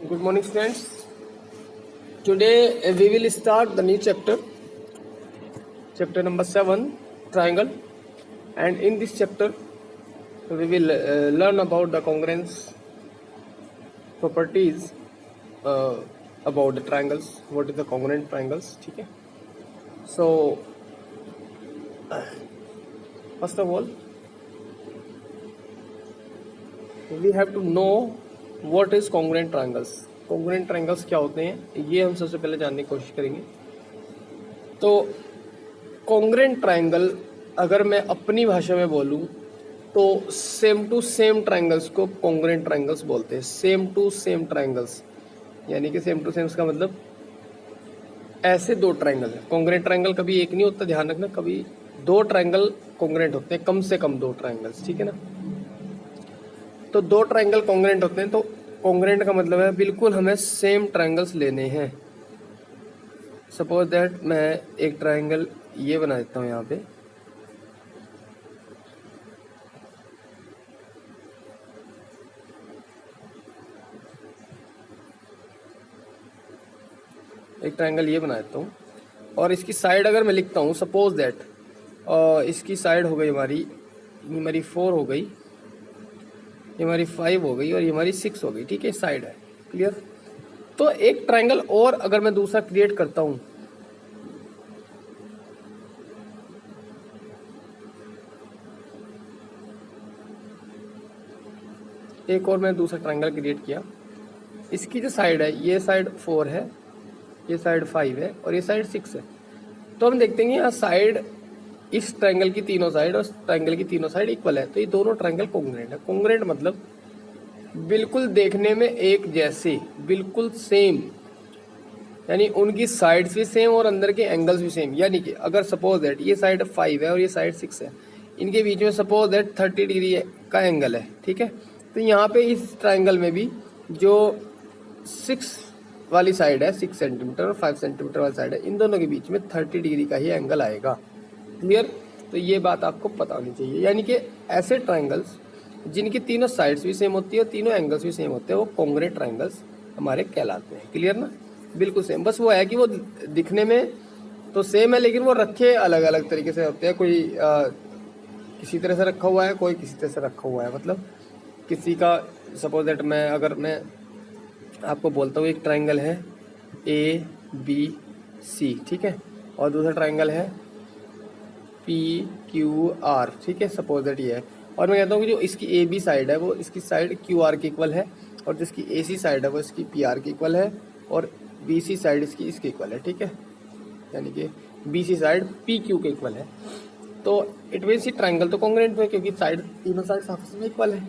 Good morning, students. Today we will start the new chapter, chapter number 7, triangle. And in this chapter, we will learn about the congruence properties about the triangles. What is the congruent triangles? Okay. So, first of all, we have to know what is congruent triangles. Congruent triangles क्या होते हैं ये हम सबसे पहले जानने की कोशिश करेंगे। तो कॉन्ग्रुएंट ट्रायंगल अगर मैं अपनी भाषा में बोलूं तो सेम टू सेम ट्रायंगल्स को कॉन्ग्रुएंट ट्रायंगल्स बोलते हैं। सेम टू सेम ट्रायंगल्स यानी कि सेम टू सेम का मतलब ऐसे दो ट्रायंगल है। कॉन्ग्रुएंट ट्रायंगल कभी एक नहीं होता, ध्यान रखना, कभी दो ट्रायंगल कॉन्ग्रुएंट होते हैं, कम से कम दो ट्रायंगल्स, ठीक है ना। तो दो ट्रायंगल कॉन्ग्रुएंट होते हैं, तो कॉन्ग्रुएंट का मतलब है बिल्कुल हमें सेम ट्रायंगल्स लेने हैं। सपोज दैट मैं एक ट्रायंगल ये बना देता हूँ यहाँ पे, एक ट्रायंगल ये बना देता हूँ और इसकी साइड अगर मैं लिखता हूँ, सपोज दैट इसकी साइड हो गई हमारी 4 हो गई, ये हमारी 5 हो गई और ये हमारी 6 हो गई, ठीक है, साइड है, क्लियर। तो एक ट्रायंगल और अगर मैं दूसरा क्रिएट करता हूं, एक और मैं दूसरा ट्रायंगल क्रिएट किया, इसकी जो साइड है ये साइड 4 है, ये साइड 5 है और ये साइड 6 है। तो हम देखते हैं यहाँ साइड, इस ट्रायंगल की तीनों साइड और इस ट्रायंगल की तीनों साइड इक्वल है, तो ये दोनों ट्रायंगल कॉन्ग्रुएंट है। कॉन्ग्रुएंट मतलब बिल्कुल देखने में एक जैसे, बिल्कुल सेम, यानी उनकी साइड्स भी सेम और अंदर के एंगल्स भी सेम। यानी कि अगर सपोज दैट ये साइड 5 है और ये साइड 6 है, इनके बीच में सपोज दैट 30 डिग्री का एंगल है, ठीक है। तो यहाँ पे इस ट्रायंगल में भी जो 6 वाली साइड है, 6 सेंटीमीटर और 5 सेंटीमीटर वाली साइड है, इन दोनों के बीच में 30 डिग्री का ही एंगल आएगा, क्लियर। तो ये बात आपको पता होनी चाहिए। यानी कि ऐसे ट्रायंगल्स जिनकी तीनों साइड्स भी सेम होती है और तीनों एंगल्स भी सेम होते हैं, वो कॉन्ग्रुएंट ट्रायंगल्स हमारे कहलाते हैं, क्लियर ना, बिल्कुल सेम। बस वो है कि वो दिखने में तो सेम है लेकिन वो रखे अलग अलग तरीके से होते हैं। कोई किसी तरह से रखा हुआ है, कोई किसी तरह से रखा हुआ है। मतलब किसी का सपोज दैट अगर मैं आपको बोलता हूँ एक ट्रायंगल है ABC, ठीक है, और दूसरा ट्रायंगल है PQR, ठीक है, सपोज दैट ये है, और मैं कहता हूँ कि जो इसकी AB साइड है वो इसकी साइड QR के इक्वल है और जिसकी AC साइड है वो इसकी PR के इक्वल है और BC साइड इसकी इसके इक्वल है, ठीक है, यानी कि BC साइड PQ के इक्वल है। तो इट मीन्स ये ट्रायंगल तो कॉन्ग्रुएंट है क्योंकि साइड, तीनों साइड आपस में इक्वल है।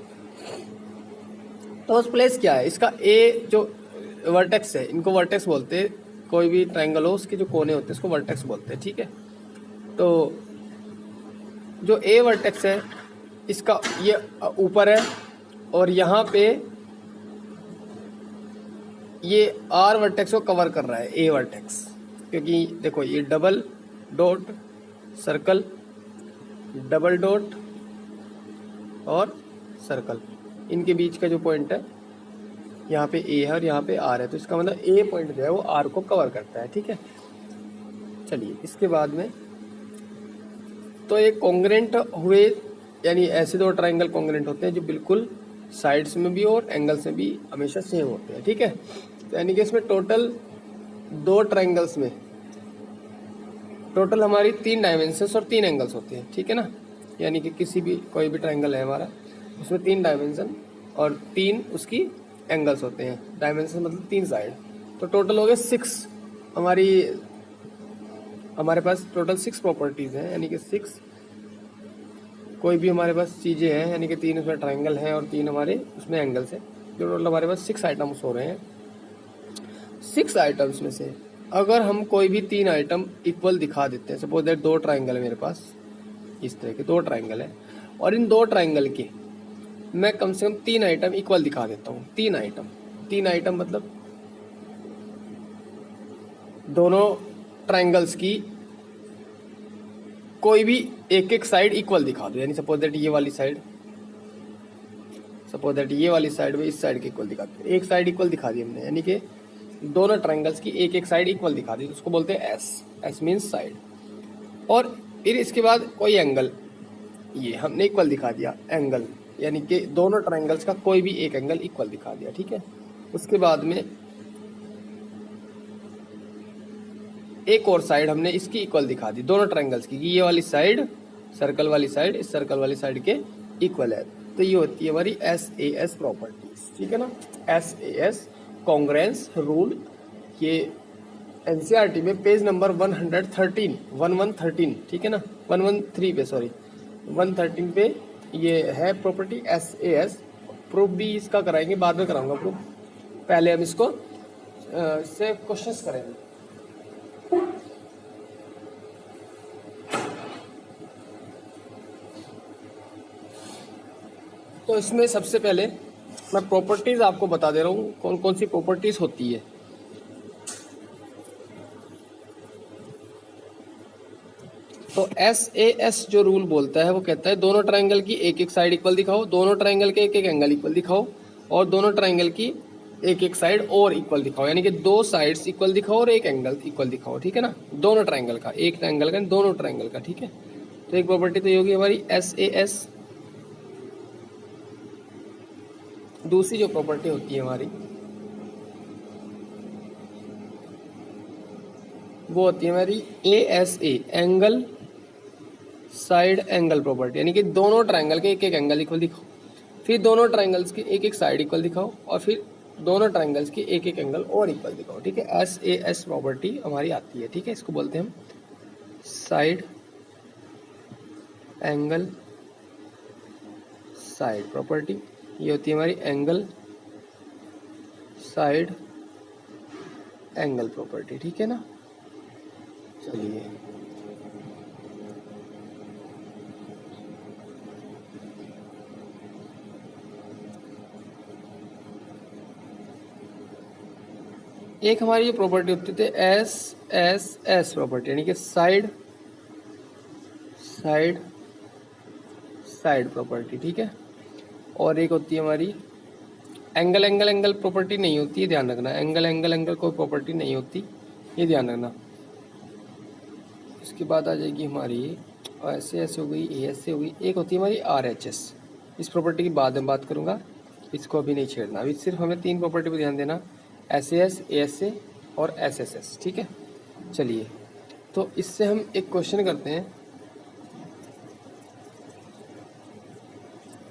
तो उस प्लेस क्या है इसका, A जो वर्टेक्स है, इनको वर्टेक्स बोलते हैं। कोई भी ट्रायंगल हो उसके जो कोने होते हैं उसको वर्टेक्स बोलते हैं, ठीक है। तो जो A वर्टेक्स है इसका ये ऊपर है और यहाँ पे ये R वर्टेक्स को कवर कर रहा है, A वर्टेक्स, क्योंकि देखो ये double dot circle, double dot और सर्कल, इनके बीच का जो पॉइंट है यहाँ पे A है और यहाँ पे R है, तो इसका मतलब A पॉइंट जो है वो R को कवर करता है, ठीक है। चलिए इसके बाद में तो एक कॉन्ग्रुएंट हुए, यानी ऐसे दो ट्रायंगल कॉन्ग्रुएंट होते हैं जो बिल्कुल साइड्स में भी और एंगल्स में भी हमेशा सेम होते हैं, ठीक है। तो यानी कि इसमें टोटल दो ट्रायंगल्स में टोटल हमारी 3 डायमेंशंस और 3 एंगल्स होते हैं, ठीक है ना। यानी कि किसी भी कोई भी ट्रायंगल है हमारा, उसमें 3 डायमेंशन और 3 उसकी एंगल्स होते हैं। डायमेंशन मतलब 3 साइड, तो टोटल हो गए 6। हमारे पास टोटल 6 प्रॉपर्टीज हैं, यानी कि 6 कोई भी हमारे पास चीज़ें हैं, यानी कि 3 उसमें ट्रायंगल हैं और 3 हमारे उसमें एंगल्स हैं, जो टोटल हमारे पास 6 आइटम्स हो रहे हैं। 6 आइटम्स में से अगर हम कोई भी 3 आइटम इक्वल दिखा देते हैं, सपोज दैट 2 ट्रायंगल है मेरे पास, इस तरह के 2 ट्रायंगल है और इन 2 ट्रायंगल के मैं कम से कम 3 आइटम इक्वल दिखा देता हूँ। 3 आइटम मतलब दोनों ट्रायंगल्स की कोई भी एक एक साइड इक्वल दिखा दो, यानी सपोज दैट ये वाली साइड सपोज दैट ये वाली साइड में इस साइड के इक्वल दिखाती है, एक साइड इक्वल दिखा दी हमने, यानी कि दोनों ट्रायंगल्स की एक एक साइड इक्वल दिखा दी, तो उसको बोलते हैं एस, एस मीन्स साइड। और फिर इसके बाद कोई एंगल, ये हमने इक्वल दिखा दिया एंगल, यानी कि दोनों ट्रायंगल्स का कोई भी एक एंगल इक्वल दिखा दिया, ठीक है। उसके बाद में एक और साइड हमने इसकी इक्वल दिखा दी, दोनों ट्रायंगल्स की, ये वाली साइड, सर्कल वाली साइड इस सर्कल वाली साइड के इक्वल है, तो ये होती है हमारी SAS प्रॉपर्टीज, ठीक है ना। SAS कॉन्ग्रुएंस रूल, ये NCERT में पेज नंबर 113, ठीक है ना, 113 पे, सॉरी 113 पे ये है प्रॉपर्टी SAS। प्रूफ भी इसका कराएंगे, बाद में कराऊंगा प्रूफ, पहले हम इसको से क्वेश्चंस करेंगे। तो इसमें सबसे पहले मैं प्रॉपर्टीज आपको बता दे रहा हूँ कौन कौन सी प्रॉपर्टीज होती है। तो SAS जो रूल बोलता है वो कहता है दोनों ट्रायंगल की एक एक साइड इक्वल दिखाओ, दोनों ट्रायंगल के एक एक एंगल इक्वल दिखाओ, और दोनों ट्रायंगल की एक एक साइड और इक्वल दिखाओ, यानी कि दो साइड्स इक्वल दिखाओ और एक एंगल इक्वल दिखाओ, ठीक है ना। दोनों ट्रायंगल का, एक ट्रायंगल का, दोनों ट्रायंगल का, ठीक है। तो एक प्रॉपर्टी तो ये होगी हमारी SAS। दूसरी जो प्रॉपर्टी होती है हमारी वो होती है हमारी ASA, angle side angle property, यानी कि दोनों ट्रायंगल के एक एक एंगल इक्वल दिखाओ, फिर दोनों ट्रायंगल्स की एक एक साइड इक्वल दिखाओ, और फिर दोनों ट्रायंगल्स की एक एक एंगल और इक्वल दिखाओ, ठीक है। SAS प्रॉपर्टी हमारी आती है, ठीक है। इसको बोलते हैं हम साइड एंगल साइड प्रॉपर्टी। ये होती है हमारी एंगल साइड एंगल प्रॉपर्टी, ठीक है ना। चलिए एक हमारी ये प्रॉपर्टी होती थी SSS प्रॉपर्टी, यानी कि साइड साइड साइड प्रॉपर्टी, ठीक है। और एक होती है हमारी एंगल एंगल एंगल प्रॉपर्टी नहीं होती है, ध्यान रखना, एंगल एंगल एंगल कोई प्रॉपर्टी नहीं होती, ये ध्यान रखना। इसके बाद आ जाएगी हमारी SAS हो गई, ASA हो गई, एक होती है हमारी RHS। इस प्रॉपर्टी की बाद में बात करूँगा, इसको अभी नहीं छेड़ना, अभी सिर्फ हमें तीन प्रॉपर्टी पर ध्यान देना, SAS, ASA और SSS, ठीक है। चलिए तो इससे हम एक क्वेश्चन करते हैं,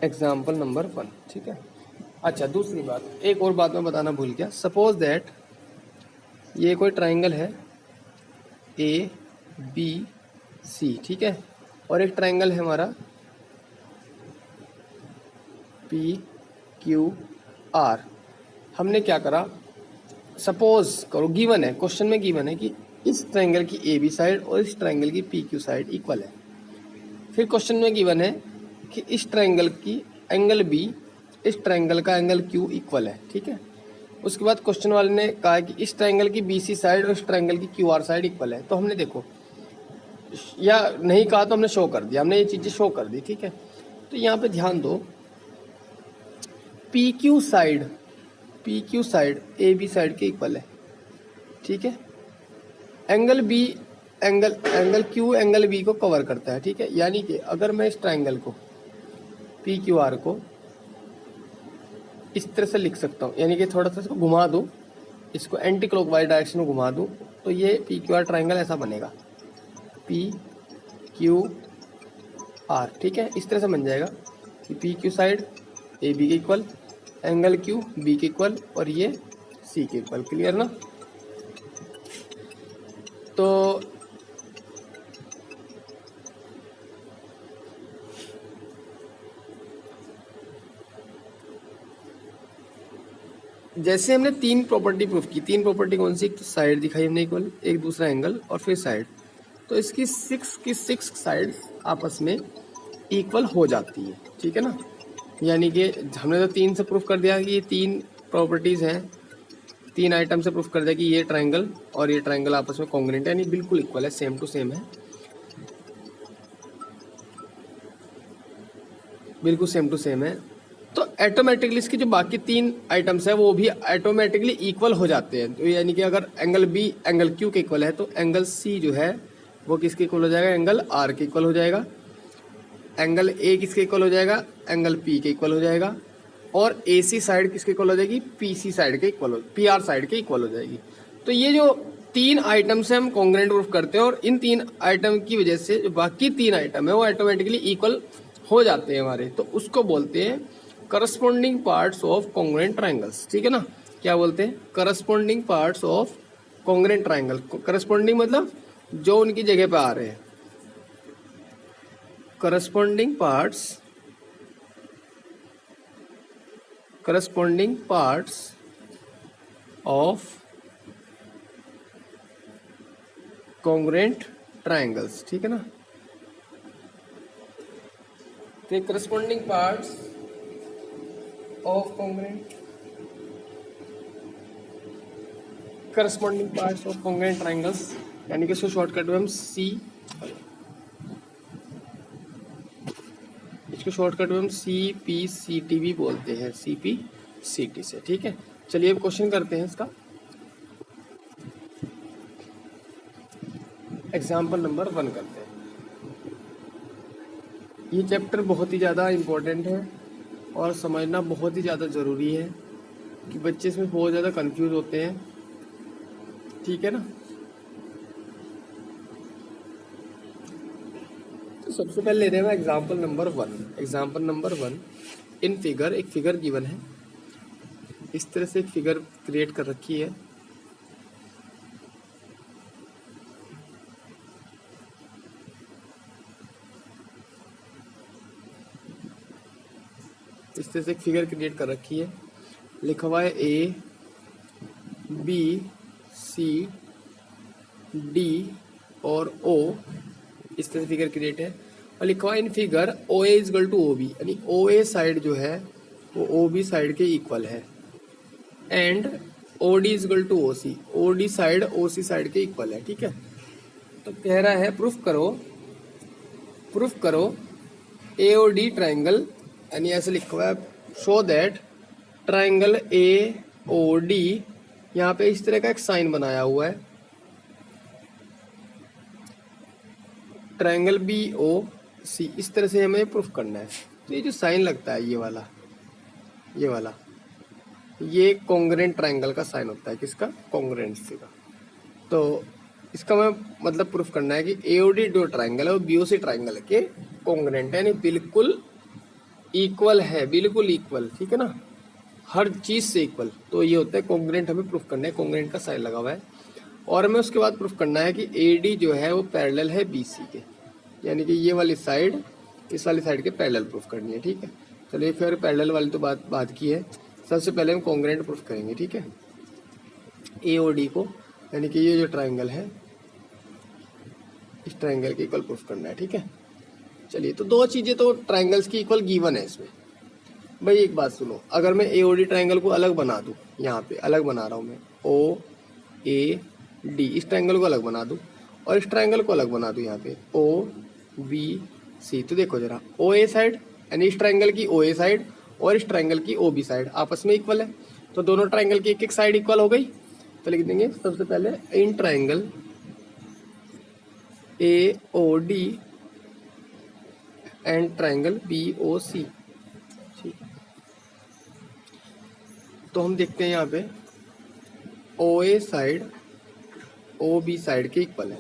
एग्जाम्पल नंबर 1, ठीक है। अच्छा, दूसरी बात, एक और बात मैं बताना भूल गया। सपोज दैट ये कोई ट्रायंगल है ABC, ठीक है, और एक ट्रायंगल है हमारा PQR। हमने क्या करा, सपोज करो, गिवन है, क्वेश्चन में गिवन है कि इस ट्रायंगल की AB साइड और इस ट्रायंगल की PQ साइड इक्वल है। फिर क्वेश्चन में गिवन है कि इस ट्रायंगल की एंगल B इस ट्रायंगल का एंगल Q इक्वल है, ठीक है। उसके बाद क्वेश्चन वाले ने कहा कि इस ट्रायंगल की BC साइड और इस ट्रायंगल की QR साइड इक्वल है। तो हमने देखो, या नहीं कहा तो हमने शो कर दिया, हमने ये चीज़ें शो कर दी, ठीक है। तो यहाँ पे ध्यान दो, PQ साइड AB साइड के इक्वल है, ठीक है। Angle B angle Q angle B को कवर करता है, ठीक है। यानी कि अगर मैं इस ट्रायंगल को PQR को इस तरह से लिख सकता हूँ, यानी कि थोड़ा सा इसको घुमा दूँ, इसको एंटी क्लॉकवाइज डायरेक्शन में घुमा दूँ, तो ये PQR ट्रायंगल ऐसा बनेगा, PQR, ठीक है। इस तरह से बन जाएगा कि PQ साइड AB के इक्वल, एंगल Q B के इक्वल, और ये C के इक्वल। क्लियर ना। तो जैसे हमने तीन प्रॉपर्टी प्रूफ की, तीन प्रॉपर्टी कौन सी, एक तो साइड दिखाई हमने इक्वल, एक दूसरा एंगल, और फिर साइड, तो इसकी सिक्स साइड्स आपस में इक्वल हो जाती है, ठीक है ना। यानी कि हमने तो तीन से प्रूफ कर दिया कि ये तीन प्रॉपर्टीज हैं, तीन आइटम से प्रूफ कर दिया कि ये ट्रायंगल और ये ट्रायंगल आपस में कॉन्ग्रुएंट है, यानी बिल्कुल इक्वल है, सेम टू सेम है, बिल्कुल सेम टू सेम है। तो ऑटोमेटिकली इसकी जो बाकी 3 आइटम्स है वो भी ऑटोमेटिकली इक्वल हो जाते हैं। तो यानी कि अगर एंगल बी एंगल क्यू के इक्वल है तो एंगल सी जो है वो किसके इक्वल हो जाएगा, एंगल आर के इक्वल हो जाएगा। एंगल ए किसके इक्वल हो जाएगा, एंगल पी के इक्वल हो जाएगा। और ए सी साइड किसके इक्वल हो जाएगी, पी सी साइड के इक्वल हो, पी आर साइड के इक्वल हो जाएगी। तो ये जो 3 आइटम से हम कॉन्ग्रुएंट प्रूफ करते हैं और इन 3 आइटम की वजह से जो बाकी 3 आइटम है वो ऑटोमेटिकली इक्वल हो जाते हैं हमारे, तो उसको बोलते हैं corresponding parts of congruent triangles. ठीक है ना, क्या बोलते हैं, corresponding parts of congruent triangle. Corresponding मतलब जो उनकी जगह पे आ रहे हैं, corresponding parts of congruent triangles. ठीक है ना, तो corresponding parts of congruent triangles, यानी कि इसको शॉर्टकट में हम इसको शॉर्टकट में हम CPCT भी बोलते हैं, CPCT से। ठीक है, चलिए अब क्वेश्चन करते हैं इसका। एग्जाम्पल नंबर 1 करते हैं। ये चैप्टर बहुत ही ज़्यादा इम्पोर्टेंट है और समझना बहुत ही ज़्यादा ज़रूरी है कि बच्चे इसमें बहुत ज़्यादा कंफ्यूज होते हैं। ठीक है ना, तो सबसे पहले ले रहे हैं example number 1। Example number 1 in figure, एक फिगर गिवन है, इस तरह से एक फिगर क्रिएट कर रखी है। इस तरह से एक फिगर क्रिएट कर रखी है, लिखा हुआ है A B C D और O, इस तरह से फिगर क्रिएट है। और लिखा हुआ है in figure OA is equal to OB, यानी OA साइड जो है वो OB साइड के इक्वल है, and OD is equal to OC, OD side OC side के इक्वल है। ठीक है, तो कह रहा है प्रूफ करो AOD ट्राइंगल, यानी ऐसे लिखा हुआ है शो दैट ट्राइंगल AOD, यहाँ पे इस तरह का एक साइन बनाया हुआ है, ट्राइंगल BOC, इस तरह से हमें प्रूफ करना है। तो ये जो साइन लगता है ये वाला ये कॉन्ग्रुएंट ट्राइंगल का साइन होता है, किसका, कॉन्ग्रुएंसी का। तो इसका मैं मतलब प्रूफ करना है कि AOD जो ट्राइंगल है वो BOC ट्राइंगल के कॉन्ग्रुएंट है, यानी बिल्कुल इक्वल है, बिल्कुल इक्वल। ठीक है ना, हर चीज से इक्वल। तो ये होता है कॉन्ग्रुएंट, हमें प्रूफ करना है, कॉन्ग्रुएंट का साइन लगा हुआ है। और हमें उसके बाद प्रूफ करना है कि AD जो है वो पैरेलल है BC के, यानी कि ये वाली साइड इस वाली साइड के पैरेलल प्रूफ करनी है। ठीक है, चलिए फिर पैरेलल वाली तो बात की है, सबसे पहले हम कॉन्ग्रुएंट प्रूफ करेंगे। ठीक है, AOD को, यानी कि ये जो ट्राइंगल है इस ट्राइंगल के इक्वल प्रूफ करना है। ठीक है, चलिए तो 2 चीजें तो ट्राइंगल्स की इक्वल गिवन है इसमें। भाई एक बात सुनो, अगर मैं AOD ट्राइंगल को अलग बना दूं, यहाँ पे अलग बना रहा हूँ मैं OAD, इस ट्राइंगल को अलग बना दूं और इस ट्राइंगल को अलग बना दूं यहाँ पे OBC, तो देखो जरा OA साइड यानी इस ट्राइंगल की OA साइड और इस ट्राइंगल की OB साइड आपस में इक्वल है, तो दोनों ट्राइंगल की एक साइड इक्वल हो गई। तो लिख देंगे सबसे पहले in triangle AOD and triangle BOC। ठीक, तो हम देखते हैं यहाँ पे OA साइड OB साइड के इक्वल है,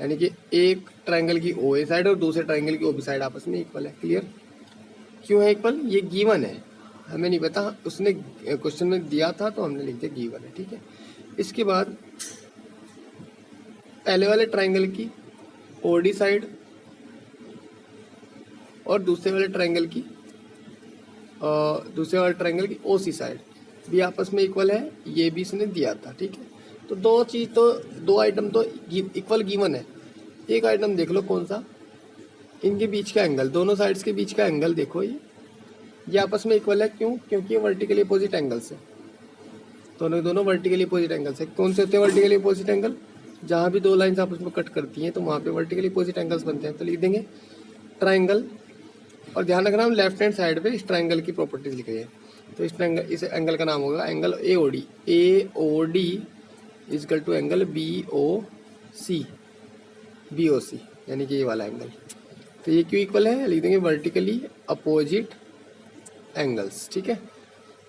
यानी कि एक ट्राइंगल की OA साइड और दूसरे ट्राइंगल की OB साइड आपस में इक्वल है। क्लियर, क्यों है इक्वल, ये गिवन है, हमें नहीं पता, उसने क्वेश्चन में दिया था तो हमने लिख दिया गिवन है। ठीक है, इसके बाद पहले वाले ट्राइंगल की OD साइड और दूसरे वाले ट्राइंगल की OC साइड भी आपस में इक्वल है, ये भी इसने दिया था। ठीक है, तो 2 आइटम तो इक्वल गिवन है। एक आइटम देख लो कौन सा, इनके बीच का एंगल, दोनों साइड्स के बीच का एंगल देखो, ये आपस में इक्वल है। क्यों, क्योंकि ये वर्टिकली अपोजिट एंगल्स है, दोनों वर्टिकली अपोजिट एंगल्स है। कौन से होते हैं वर्टिकली अपोजिट एंगल, जहाँ भी 2 लाइंस आपस में कट करती हैं तो वहाँ पे वर्टिकली अपोजिट एंगल्स बनते हैं। तो लिख देंगे ट्राइंगल और ध्यान रखना हम लेफ्ट हैंड साइड पे इस ट्रायंगल की प्रॉपर्टीज लिख रहे हैं। तो इस एंगल का नाम होगा angle AOD। AOD is equal to angle BOC यानी कि ये वाला एंगल। तो ये क्यों इक्वल है, लिख देंगे वर्टिकली अपोजिट एंगल्स। ठीक है,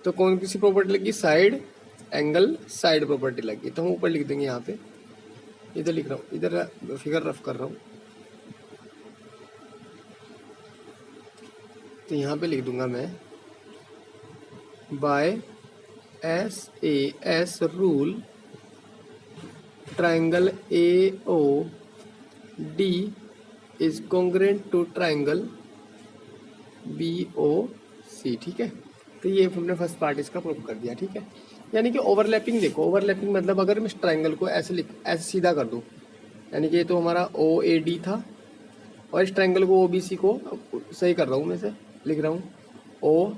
तो कौन सी प्रॉपर्टी लगी, साइड एंगल साइड प्रॉपर्टी लगी। तो हम ऊपर लिख देंगे, यहाँ पे इधर लिख रहा हूँ, इधर फिगर रफ कर रहा हूँ, तो यहाँ पे लिख दूंगा मैं by SAS rule triangle AOD is congruent to triangle BOC। ठीक है, तो ये हमने फर्स्ट पार्ट इसका प्रूव कर दिया। ठीक है, यानी कि ओवरलैपिंग देखो, ओवरलैपिंग मतलब अगर मैं इस ट्राइंगल को ऐसे सीधा कर दूं, यानी कि ये तो हमारा OAD था और इस ट्राइंगल को OBC को सही कर रहा हूँ, मैं से लिख रहा हूँ O,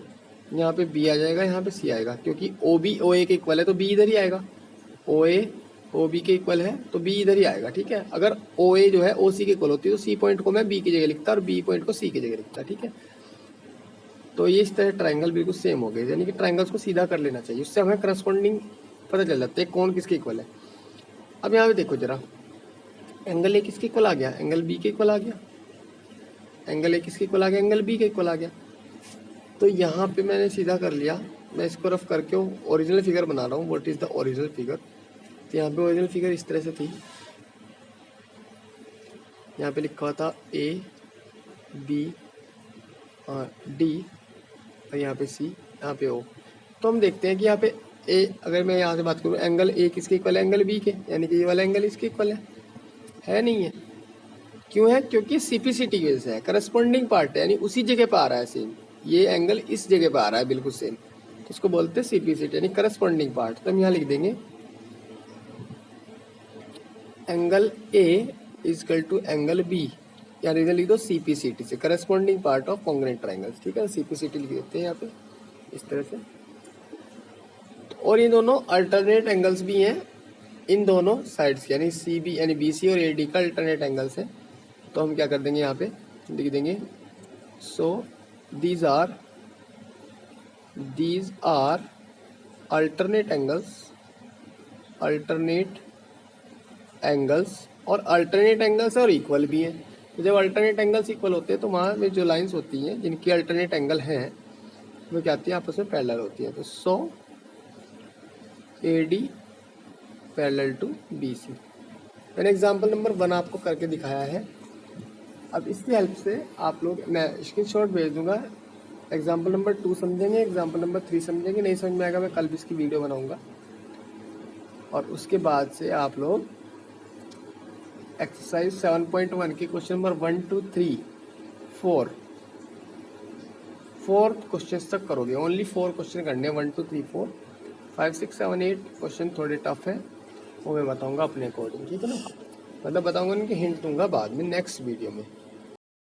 यहाँ पे B आ जाएगा, यहाँ पे C आएगा, क्योंकि OB OA के इक्वल है तो B इधर ही आएगा, OA OB के इक्वल है तो B इधर ही आएगा। ठीक है, अगर OA जो है OC के इक्वल होती है तो C पॉइंट को मैं B की जगह लिखता और B पॉइंट को C की जगह लिखता। ठीक है, तो ये इस तरह ट्राइंगल बिल्कुल सेम हो गए, यानी कि ट्राइंगल्स को सीधा कर लेना चाहिए, उससे हमें करस्पॉन्डिंग पता चल जाता है कौन किसके इक्वल है। अब यहाँ पे देखो जरा, एंगल A किसके इक्वल आ गया, एंगल B के इक्वल आ गया, एंगल A किसके इक्वल आ गया, एंगल B के इक्वल आ गया। तो यहाँ पे मैंने सीधा कर लिया, मैं इसको रफ करके ओरिजिनल फिगर बना रहा हूँ, what is the original figure. तो यहाँ पे ओरिजिनल फिगर इस तरह से थी, यहाँ पे लिखा हुआ था A B और D और यहाँ पे C, यहाँ पे O। तो हम देखते हैं कि यहाँ पे A, अगर मैं यहाँ से बात करूँ, एंगल A किसके इक्वल है, एंगल B के, यानी कि ये वाला एंगल इसके इक्वल है नहीं है। क्यों है, क्योंकि CPCT की वजह से है, करस्पॉन्डिंग पार्ट है, यानी उसी जगह पे आ रहा है सेम, ये एंगल इस जगह पे आ रहा है बिल्कुल सेम, तो इसको बोलते हैं CPCT यानी करस्पॉन्डिंग पार्ट। तो हम यहाँ लिख देंगे angle A is equal to angle B, यानी इधर लिख दो CPCT से, corresponding part of congruent triangles. ठीक है, CPCT लिख देते हैं यहाँ पे इस तरह से। और ये दोनों अल्टरनेट एंगल्स भी हैं इन दोनों साइड्स, यानी CB यानी BC और AD का अल्टरनेट एंगल्स है। तो हम क्या कर देंगे, यहाँ पे लिख देंगे सो these are alternate angles और अल्टरनेट एंगल्स और इक्वल भी हैं। तो जब अल्टरनेट एंगल्स इक्वल होते हैं तो वहाँ में जो लाइंस होती हैं जिनकी अल्टरनेट एंगल हैं वो क्या आती है, आपस में पैरेलल होती है। तो सो AD पैरेलल टू BC। मैंने एग्जाम्पल नंबर 1 आपको करके दिखाया है। अब इसकी हेल्प से आप लोग, मैं स्क्रीनशॉट भेज दूंगा, एग्जाम्पल नंबर 2 समझेंगे, एग्जाम्पल नंबर 3 समझेंगे, नहीं समझ में आएगा मैं कल भी इसकी वीडियो बनाऊंगा। और उसके बाद से आप लोग एक्सरसाइज 7.1 के क्वेश्चन नंबर 1 to 3 4 क्वेश्चन तक करोगे, ओनली 4 क्वेश्चन करने, 1 2 3 4 5 6 7 8 क्वेश्चन थोड़े टफ है, वो मैं बताऊंगा अपने अकॉर्डिंग। ठीक है ना, मतलब बताऊंगा, उनके हिंट दूंगा बाद में नेक्स्ट वीडियो में।